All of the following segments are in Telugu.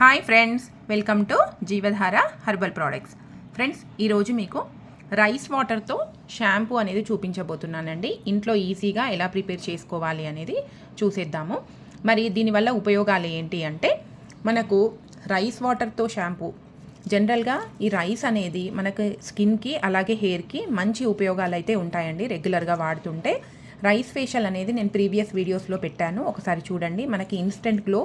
Hi friends, welcome to Jeevadhara herbal products. Friends, ఈరోజు మీకు రైస్ వాటర్తో షాంపూ అనేది చూపించబోతున్నానండి. ఇంట్లో ఈజీగా ఎలా ప్రిపేర్ చేసుకోవాలి అనేది చూసేద్దాము. మరి దీనివల్ల ఉపయోగాలు ఏంటి అంటే, మనకు రైస్ వాటర్తో షాంపూ జనరల్గా ఈ రైస్ అనేది మనకు స్కిన్కి అలాగే హెయిర్కి మంచి ఉపయోగాలు అయితే ఉంటాయండి. రెగ్యులర్గా వాడుతుంటే రైస్ ఫేషియల్ అనేది నేను ప్రీవియస్ వీడియోస్లో పెట్టాను, ఒకసారి చూడండి. మనకి ఇన్స్టెంట్ గ్లో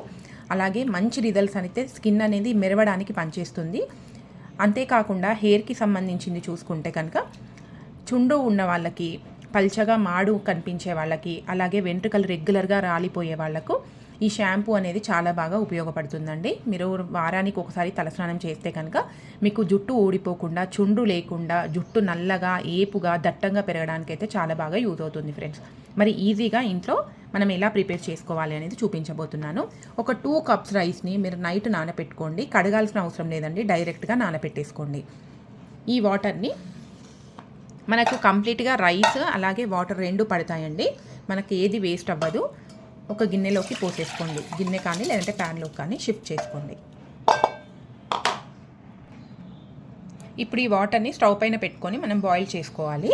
అలాగే మంచి రిజల్ట్స్ అయితే స్కిన్ అనేది మెరవడానికి పనిచేస్తుంది. అంతేకాకుండా హెయిర్కి సంబంధించింది చూసుకుంటే కనుక చుండు ఉన్న వాళ్ళకి, పల్చగా మాడు కనిపించే వాళ్ళకి, అలాగే వెంట్రుకలు రెగ్యులర్గా రాలిపోయే వాళ్ళకు ఈ షాంపూ అనేది చాలా బాగా ఉపయోగపడుతుందండి. మీరు వారానికి ఒకసారి తలస్నానం చేస్తే కనుక మీకు జుట్టు ఊడిపోకుండా, చుండ్రు లేకుండా, జుట్టు నల్లగా, ఏపుగా, దట్టంగా పెరగడానికి అయితే చాలా బాగా యూజ్ అవుతుంది ఫ్రెండ్స్. మరి ఈజీగా ఇంట్లో మనం ఎలా ప్రిపేర్ చేసుకోవాలి అనేది చూపించబోతున్నాను. ఒక 2 కప్స్ రైస్ని మీరు నైట్ నానపెట్టుకోండి. కడగాల్సిన అవసరం లేదండి, డైరెక్ట్గా నానపెట్టేసుకోండి. ఈ వాటర్ని మనకు కంప్లీట్గా రైస్ అలాగే వాటర్ 2 పడతాయండి. మనకి ఏది వేస్ట్ అవ్వదు. ఒక గిన్నెలోకి పోసేసుకోండి. గిన్నె కానీ లేదంటే ప్యాన్లోకి కానీ షిఫ్ట్ చేసుకోండి. ఇప్పుడు ఈ వాటర్ని స్టవ్ పైన పెట్టుకొని మనం బాయిల్ చేసుకోవాలి.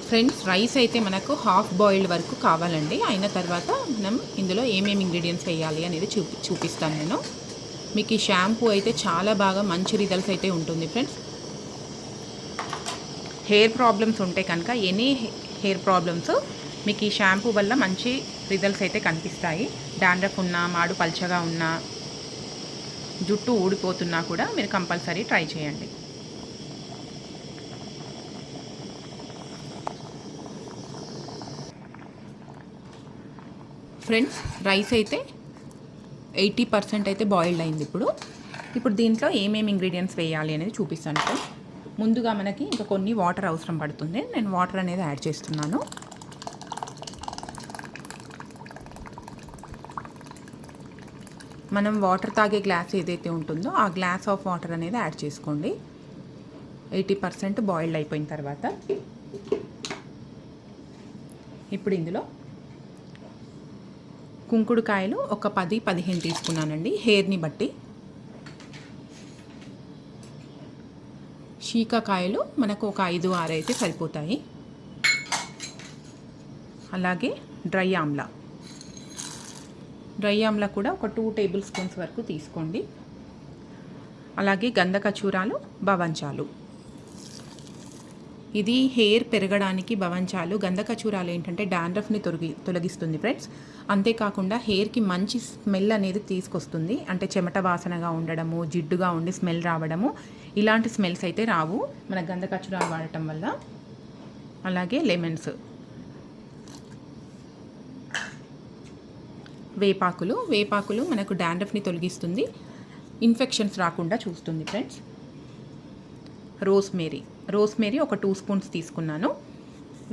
ఫ్రెండ్స్, రైస్ అయితే మనకు హాఫ్ బాయిల్డ్ వరకు కావాలండి. అయిన తర్వాత మనం ఇందులో ఏమేమి ఇంగ్రీడియంట్స్ వేయాలి అనేది చూపిస్తాను నేను. మీకు ఈ షాంపూ అయితే చాలా బాగా మంచి రిజల్ట్స్ అయితే ఉంటుంది ఫ్రెండ్స్. హెయిర్ ప్రాబ్లమ్స్ ఉంటే కనుక ఎనీ హెయిర్ ప్రాబ్లమ్స్ మీకు ఈ షాంపూ వల్ల మంచి రిజల్ట్స్ అయితే కనిపిస్తాయి. డాండ్రఫ్ ఉన్నా, మాడు పల్చగా ఉన్నా, జుట్టు ఊడిపోతున్నా కూడా మీరు కంపల్సరీ ట్రై చేయండి. ఫ్రెండ్స్, రైస్ అయితే 80% అయితే బాయిల్డ్ అయింది. ఇప్పుడు దీంట్లో ఏమేమి ఇంగ్రీడియంట్స్ వేయాలి అనేది చూపిస్తాను. ముందుగా మనకి ఇంకా కొన్ని వాటర్ అవసరం పడుతుంది. నేను వాటర్ అనేది యాడ్ చేస్తున్నాను. మనం వాటర్ తాగే గ్లాస్ ఏదైతే ఉంటుందో ఆ గ్లాస్ ఆఫ్ వాటర్ అనేది యాడ్ చేసుకోండి. 80% బాయిల్డ్ అయిపోయిన తర్వాత ఇప్పుడు ఇందులో కుంకుడుకాయలు ఒక 10-15 తీసుకున్నానండి, హెయిర్ని బట్టి. శీకాకాయలు మనకు ఒక 5-6 అయితే సరిపోతాయి. అలాగే డ్రై ఆమ్లా కూడా ఒక 2 టేబుల్ స్పూన్స్ వరకు తీసుకోండి. అలాగే గంధకచూరాలు, బవంచాలు. ఇది హెయిర్ పెరగడానికి బవంచాలు, గంధకచూరాలు ఏంటంటే డాండ్రఫ్ని తొలగిస్తుంది ఫ్రెండ్స్. అంతేకాకుండా హెయిర్కి మంచి స్మెల్ అనేది తీసుకొస్తుంది. అంటే చెమట వాసనగా ఉండడము, జిడ్డుగా ఉండి స్మెల్ రావడము, ఇలాంటి స్మెల్స్ అయితే రావు మన గంధకచూరాలు వాడటం వల్ల. అలాగే లెమన్స్, వేపాకులు మనకు డాండ్రఫ్ని తొలగిస్తుంది, ఇన్ఫెక్షన్స్ రాకుండా చూస్తుంది ఫ్రెండ్స్. రోస్మేరీ ఒక 2 స్పూన్స్ తీసుకున్నాను.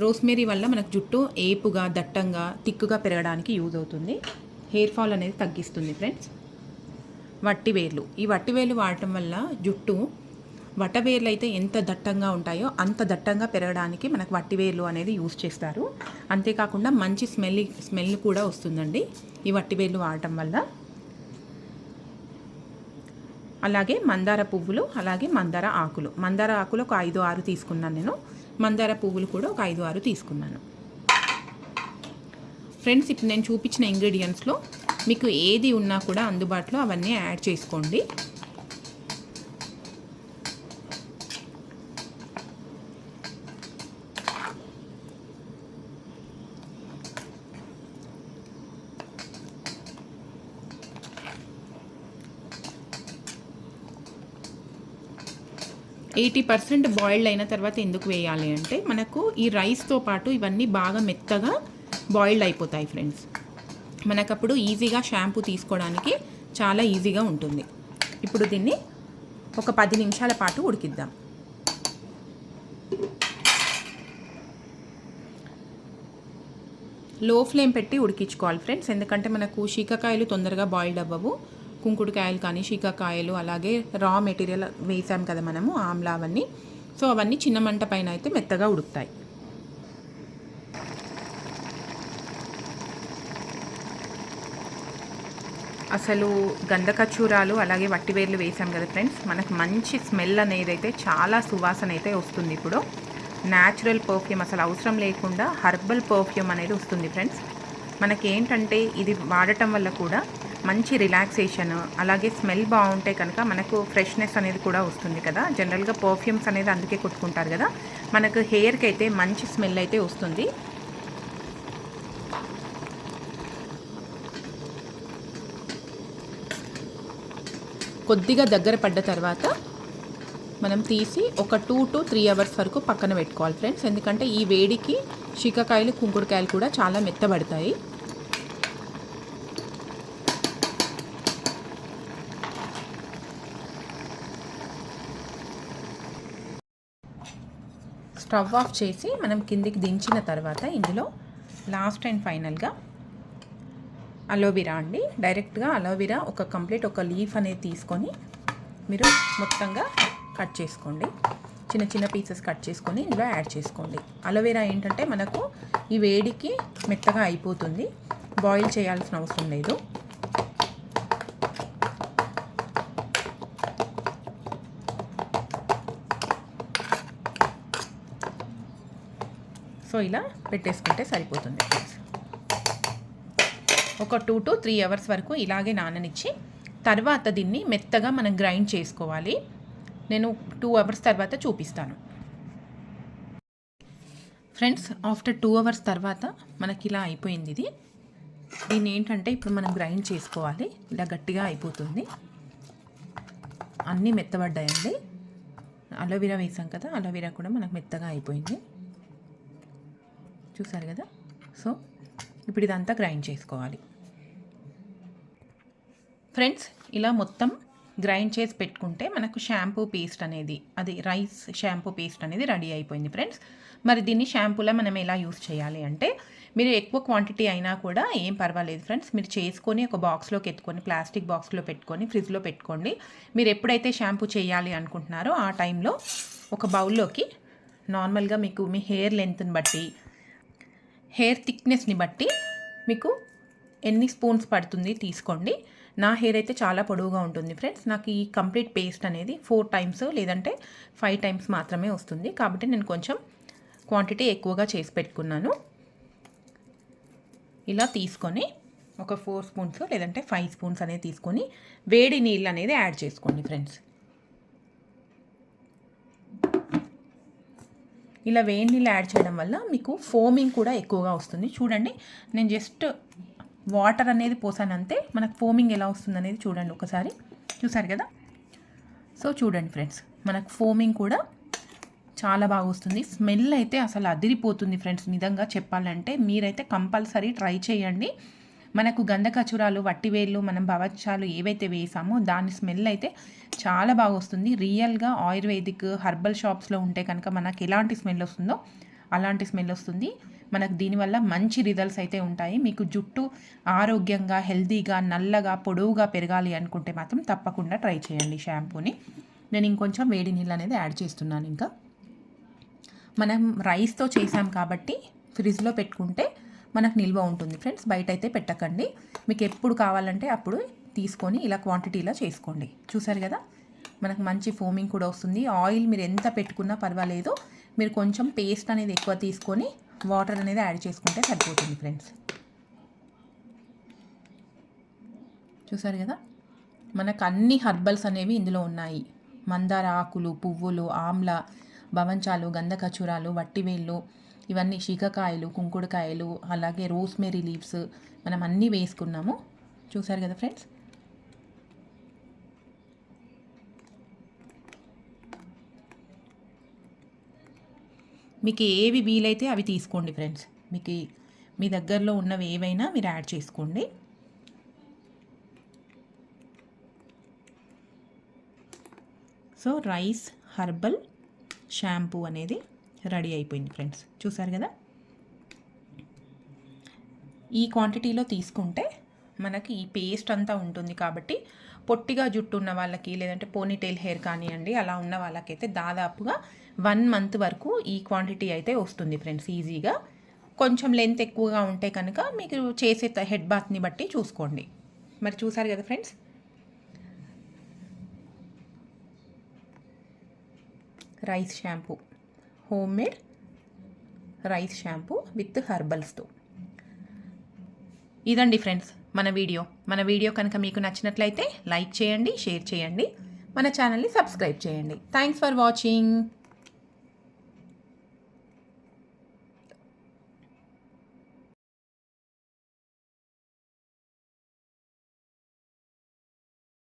రోస్మేరీ వల్ల మనకు జుట్టు ఏపుగా, దట్టంగా, తిక్కుగా పెరగడానికి యూజ్ అవుతుంది. హెయిర్ ఫాల్ అనేది తగ్గిస్తుంది ఫ్రెండ్స్. ఈ వట్టివేర్లు వాడటం వల్ల జుట్టు, వట్టవేర్లు అయితే ఎంత దట్టంగా ఉంటాయో అంత దట్టంగా పెరగడానికి మనకు వట్టివేర్లు అనేది యూజ్ చేస్తారు. అంతేకాకుండా మంచి స్మెల్ కూడా వస్తుందండి ఈ వట్టివేర్లు వాడటం వల్ల. అలాగే మందార పువ్వులు, అలాగే మందార ఆకులు ఒక 5-6 తీసుకున్నాను నేను. మందార పువ్వులు కూడా ఒక 5-6 తీసుకున్నాను. ఫ్రెండ్స్, ఇప్పుడు నేను చూపించిన ఇంగ్రీడియంట్స్లో మీకు ఏది ఉన్నా కూడా అందుబాటులో అవన్నీ యాడ్ చేసుకోండి. ఎయిటీ 80% బాయిల్డ్ అయిన తర్వాత ఎందుకు వేయాలి అంటే, మనకు ఈ రైస్తో పాటు ఇవన్నీ బాగా మెత్తగా బాయిల్డ్ అయిపోతాయి ఫ్రెండ్స్. మనకప్పుడు ఈజీగా షాంపూ తీసుకోవడానికి చాలా ఈజీగా ఉంటుంది. ఇప్పుడు దీన్ని ఒక 10 నిమిషాల పాటు ఉడికిద్దాం. లో ఫ్లేమ్ పెట్టి ఉడికించుకోవాలి ఫ్రెండ్స్, ఎందుకంటే మనకు శీకాకాయలు తొందరగా బాయిల్డ్ అవ్వవు. కుంకుడుకాయలు కానీ, శీకాకాయలు, అలాగే రా మెటీరియల్ వేసాం కదా మనము, ఆమ్లా, అవన్నీ సో అవన్నీ చిన్న మంట పైన అయితే మెత్తగా ఉడుకుతాయి. అసలు గంధకచూరాలు అలాగే వట్టివేర్లు వేసాం కదా ఫ్రెండ్స్, మనకు మంచి స్మెల్ అనేది అయితే చాలా సువాసన అయితే వస్తుంది. ఇప్పుడు న్యాచురల్ పర్ఫ్యూమ్ అసలు అవసరం లేకుండా హర్బల్ పర్ఫ్యూమ్ అనేది వస్తుంది ఫ్రెండ్స్. మనకేంటంటే ఇది వాడటం వల్ల కూడా మంచి రిలాక్సేషన్ అలాగే స్మెల్ బాగుంటే కనుక మనకు ఫ్రెష్నెస్ అనేది కూడా వస్తుంది కదా. జనరల్గా పర్ఫ్యూమ్స్ అనేది అందుకే కొట్టుకుంటారు కదా. మనకు హెయిర్కి అయితే మంచి స్మెల్ అయితే వస్తుంది. కొద్దిగా దగ్గర పడ్డ తర్వాత మనం తీసి ఒక 2 to 3 అవర్స్ వరకు పక్కన పెట్టుకోవాలి ఫ్రెండ్స్. ఎందుకంటే ఈ వేడికి శీకాకాయలు కుంకుడుకాయలు కూడా చాలా మెత్తబడతాయి. స్టవ్ ఆఫ్ చేసి మనం కిందికి దించిన తర్వాత ఇందులో లాస్ట్ అండ్ ఫైనల్గా అలోవెరా అండి. డైరెక్ట్గా అలోవెరా ఒక లీఫ్ అనేది తీసుకొని మీరు మొత్తంగా కట్ చేసుకోండి. చిన్న చిన్న పీసెస్ కట్ చేసుకొని ఇందులో యాడ్ చేసుకోండి. అలోవెరా ఏంటంటే మనకు ఈ వేడికి మెత్తగా అయిపోతుంది, బాయిల్ చేయాల్సిన అవసరం లేదు. సో ఇలా పెట్టేసుకుంటే సరిపోతుంది. ఒక 2 to 3 అవర్స్ వరకు ఇలాగే నాననిచ్చి తర్వాత దీన్ని మెత్తగా మనం గ్రైండ్ చేసుకోవాలి. నేను 2 అవర్స్ తర్వాత చూపిస్తాను ఫ్రెండ్స్. ఆఫ్టర్ 2 అవర్స్ తర్వాత మనకి ఇలా అయిపోయింది ఇది. దీన్ని ఏంటంటే ఇప్పుడు మనం గ్రైండ్ చేసుకోవాలి. ఇలా గట్టిగా అయిపోతుంది, అన్నీ మెత్తబడ్డాయండి. అలోవెరా వేసాం కదా, అలోవెరా కూడా మనకు మెత్తగా అయిపోయింది, చూసారు కదా. సో ఇప్పుడు ఇదంతా గ్రైండ్ చేసుకోవాలి ఫ్రెండ్స్. ఇలా మొత్తం గ్రైండ్ చేసి పెట్టుకుంటే మనకు షాంపూ పేస్ట్ అనేది, అది రైస్ షాంపూ పేస్ట్ అనేది రెడీ అయిపోయింది ఫ్రెండ్స్. మరి దీన్ని షాంపూలో మనం ఎలా యూస్ చేయాలి అంటే, మీరు ఎక్కువ క్వాంటిటీ అయినా కూడా ఏం పర్వాలేదు ఫ్రెండ్స్. మీరు చేసుకొని ఒక బాక్స్లోకి ఎత్తుకొని ప్లాస్టిక్ బాక్స్లో పెట్టుకొని ఫ్రిడ్జ్లో పెట్టుకోండి. మీరు ఎప్పుడైతే షాంపూ చేయాలి అనుకుంటున్నారో ఆ టైంలో ఒక బౌల్లోకి నార్మల్గా మీకు మీ హెయిర్ లెంత్ని బట్టి, హెయిర్ థిక్నెస్ని బట్టి మీకు ఎన్ని స్పూన్స్ పడుతుంది తీసుకోండి. నా హెయిర్ అయితే చాలా పొడవుగా ఉంటుంది ఫ్రెండ్స్. నాకు ఈ కంప్లీట్ పేస్ట్ అనేది 4 times లేదంటే 5 times మాత్రమే వస్తుంది. కాబట్టి నేను కొంచెం క్వాంటిటీ ఎక్కువగా చేసి పెట్టుకున్నాను. ఇలా తీసుకొని ఒక 4 spoons లేదంటే 5 spoons అనేది తీసుకొని వేడి నీళ్ళు అనేది యాడ్ చేసుకోండి ఫ్రెండ్స్. ఇలా వేడి నీళ్ళు యాడ్ చేయడం వల్ల మీకు ఫోమింగ్ కూడా ఎక్కువగా వస్తుంది. చూడండి, నేను జస్ట్ వాటర్ అనేది పోసాను అంతే, మనకు ఫోమింగ్ ఎలా వస్తుంది అనేది చూడండి ఒకసారి. చూసారు కదా. సో చూడండి ఫ్రెండ్స్, మనకు ఫోమింగ్ కూడా చాలా బాగా వస్తుంది. స్మెల్ అయితే అసలు అదిరిపోతుంది ఫ్రెండ్స్. నిజంగా చెప్పాలంటే మీరైతే కంపల్సరీ ట్రై చేయండి. మనకు గంధకచూరాలు, వట్టివేళ్ళు, మనం భవచాలు ఏవైతే వేసామో దాని స్మెల్ అయితే చాలా బాగా వస్తుంది. రియల్గా ఆయుర్వేదిక్ హర్బల్ షాప్స్లో ఉంటే కనుక మనకు ఎలాంటి స్మెల్ వస్తుందో అలాంటి స్మెల్ వస్తుంది. మనకు దీనివల్ల మంచి రిజల్ట్స్ అయితే ఉంటాయి. మీకు జుట్టు ఆరోగ్యంగా, హెల్తీగా, నల్లగా, పొడవుగా పెరగాలి అనుకుంటే మాత్రం తప్పకుండా ట్రై చేయండి షాంపూని. నేను ఇంకొంచెం వేడి నీళ్ళు అనేది యాడ్ చేస్తున్నాను. ఇంకా మనం రైస్తో చేసాం కాబట్టి ఫ్రిడ్జ్లో పెట్టుకుంటే మనకు నిల్వ ఉంటుంది ఫ్రెండ్స్. బయట అయితే పెట్టకండి. మీకు ఎప్పుడు కావాలంటే అప్పుడు తీసుకొని ఇలా క్వాంటిటీలో చేసుకోండి. చూసారు కదా, మనకు మంచి ఫోమింగ్ కూడా వస్తుంది. ఆయిల్ మీరు ఎంత పెట్టుకున్నా పర్వాలేదు, మీరు కొంచెం పేస్ట్ అనేది ఎక్కువ తీసుకొని వాటర్ అనేది యాడ్ చేసుకుంటే సరిపోతుంది ఫ్రెండ్స్. చూసారు కదా, మనకు అన్ని హర్బల్స్ అనేవి ఇందులో ఉన్నాయి. మందార ఆకులు, పువ్వులు, ఆమ్ల, భవంచాలు, గంధకచూరాలు, వట్టివేళ్ళు, ఇవన్నీ శీకాకాయలు, కుంకుడుకాయలు, అలాగే రోస్మెరీ లీవ్స్ మనం అన్నీ వేసుకున్నాము. చూసారు కదా ఫ్రెండ్స్. మీకు ఏవి వీలైతే అవి తీసుకోండి ఫ్రెండ్స్. మీకు మీ దగ్గరలో ఉన్నవి ఏవైనా మీరు యాడ్ చేసుకోండి. సో రైస్ హర్బల్ షాంపూ అనేది రెడీ అయిపోయింది ఫ్రెండ్స్. చూసారు కదా, ఈ క్వాంటిటీలో తీసుకుంటే మనకి ఈ పేస్ట్ అంతా ఉంటుంది కాబట్టి పొట్టిగా జుట్టు ఉన్న వాళ్ళకి లేదంటే పోనీటైల్ హెయిర్ కానివ్వండి అలా ఉన్న వాళ్ళకైతే దాదాపుగా 1 మంత్ వరకు ఈ క్వాంటిటీ అయితే వస్తుంది ఫ్రెండ్స్ ఈజీగా. కొంచెం లెంత్ ఎక్కువగా ఉంటే కనుక మీకు చేసే హెడ్ బాత్ని బట్టి చూసుకోండి. మరి చూసారు కదా friends, rice shampoo, home made rice shampoo with హెర్బల్స్తో. ఇదండి ఫ్రెండ్స్ మన వీడియో కనుక మీకు నచ్చినట్లయితే లైక్ చేయండి, షేర్ చేయండి, మన ఛానల్ని సబ్స్క్రైబ్ చేయండి. Thanks for watching.